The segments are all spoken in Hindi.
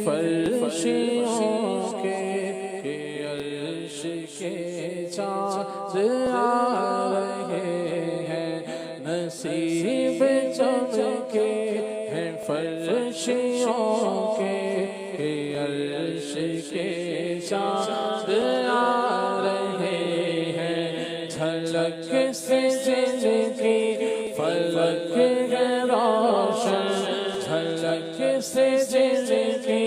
फर्शियों के अर्श के चाँद आ रहे हैं, नसीब चमके हैं फर्शियों के अर्श के चाँद आ रहे हैं। झलक से जिनकी फलक है रोशन, झलक से जिनकी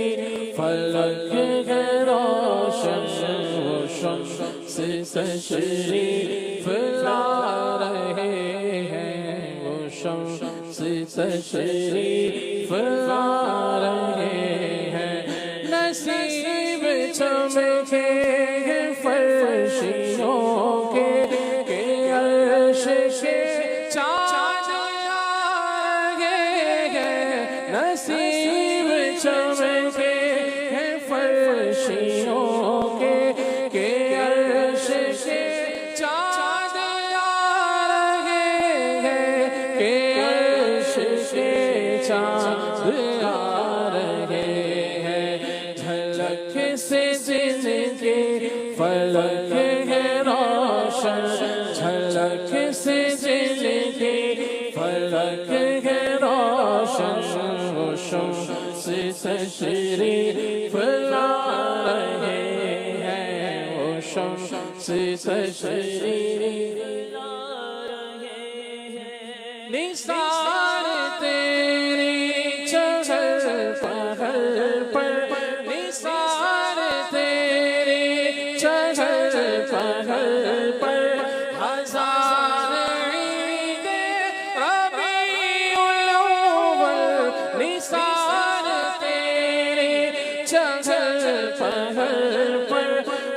फलक है रोशन, वो शम्स तशरीफ ला रहे हैं, वो शम्स तशरीफ ला रहे हैं। नसीब चमके फर्शियों के अर्श के चाँद आ रहे हैं, नसीब चमके फर्शियों के अर्श के चाँद आ रहे हैं, अर्श के चाँद आ रहे हैं। झलक से जिनके फलक है रोशन, झलक से जिनके फलक है रोशन, वो शम्स तशरीफ ला रहे हैं, वो शम्स तशरीफ ला रहे हैं। निसार तेरी चहल पहल पर, निसार तेरी चहल पहल पर, हजार ईदे रबीउल अव्वल। निसार तेरी चहल पहल पर,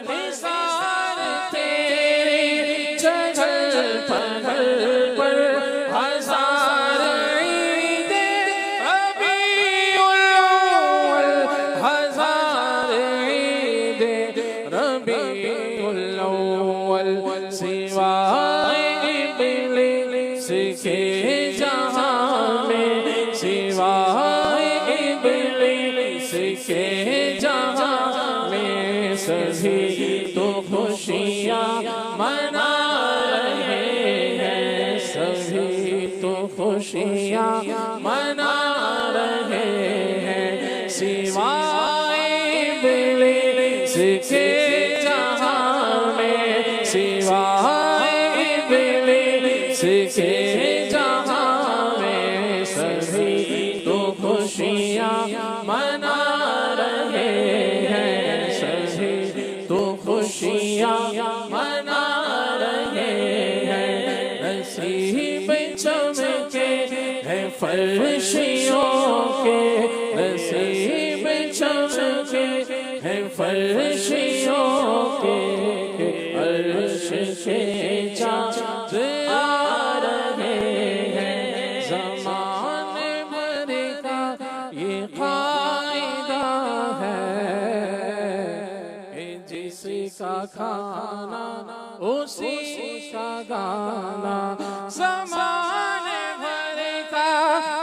निसार तेरी चहल पहल पर, हजार ईदे रबीउल अव्वल, हजार ईदे रबीउल अव्वल। सिवाए इब्लीस के जहाँ में, सिवाए इब्लीस के जहाँ में, सभी तो खुशियाँ मना रहे हैं, सभी तो खुशियाँ मना रहे हैं। सिवाए इब्लीस के जहाँ में, सिवाए इब्लीस के जहाँ में, सभी तो खुशियाँ मना रहे हैं, सभी तो खुशियाँ मना रहे हैं। नसीब चमके हैं फर्शियों के, नसीब चमके हैं फर्शियों के अर्श के चाँद आ रहे हैं। ज़माने भर का ये कायदा है कि जिसका खाना उसी का गाना। ज़माने भर का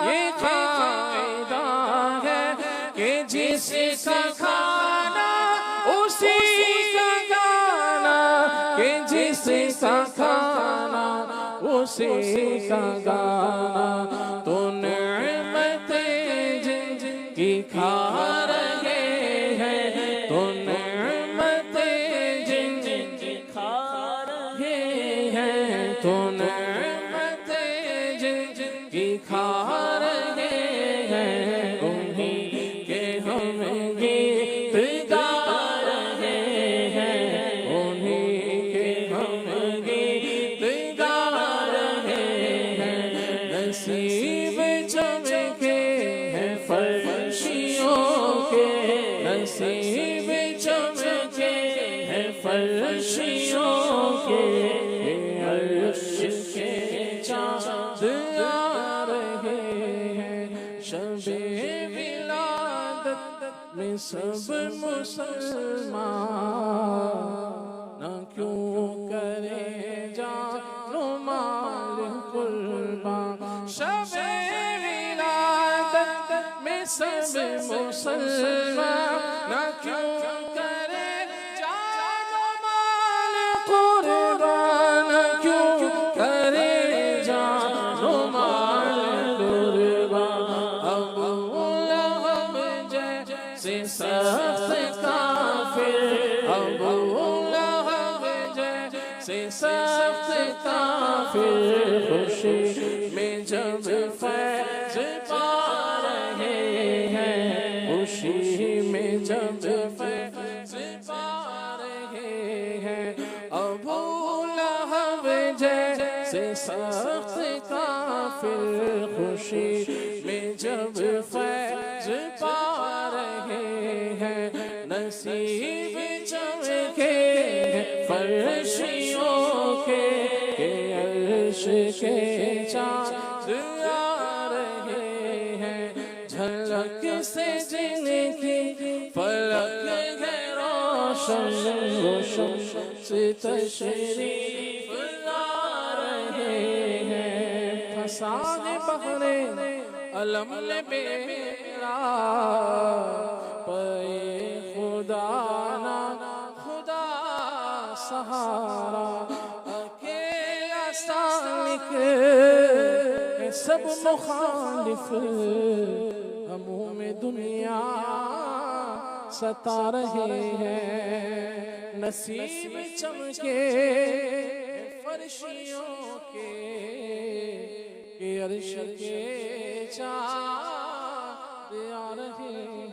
ये कायदा है कि जिसका खाना उसी का गाना, कि जिसका खाना उसी का गाना। तो नेमतें जिनकी खा रहे हैं, तो नेमतें जिनकी खा रहे हैं, तो नेमतें जिनकी खा रहे हैं, उन्हीं के हम गीत गा रहे हैं, उन्हीं के हम गीत गा रहे हैं। नसीब चमके हैं फर्शियों के, नसीब चमके हैं फर्शियों के अर्श के चाँद आ रहे हैं। शबे विलादत में सब मुसलमान न क्यों करे जानो माल कुर्बान। शबे विलादत में सब मुसलमान न क्यों करे जान माल कुर्बान, क्यों करे जान माल कुर्बान। अबू लहब जैसे सख्त काफिर, अबू लहब जैसे सख्त काफिर, खुशी में जब फैज़ पा रहे हैं, खुशी में जब फैज़ पा रहे हैं। अबू लहब जैसे सख्त काफिर, खुशी में जब फैज़ पा रहे हैं। नसीब चमके फर्शियों के अर्श के चाँद आ रहे हैं। झलक से जिनकी फलक है रोशन, रोशन से तशरीफ ला रहे हैं। फसाद बहरे अलम बेरा, पे खुदा ना खुदा सहारा। अकेला सालिक सब मुखालिफ, हमों में दुनिया सता रहे हैं। नसीब चमके फर्शियों के अर्श के चाँद आ रहे हैं।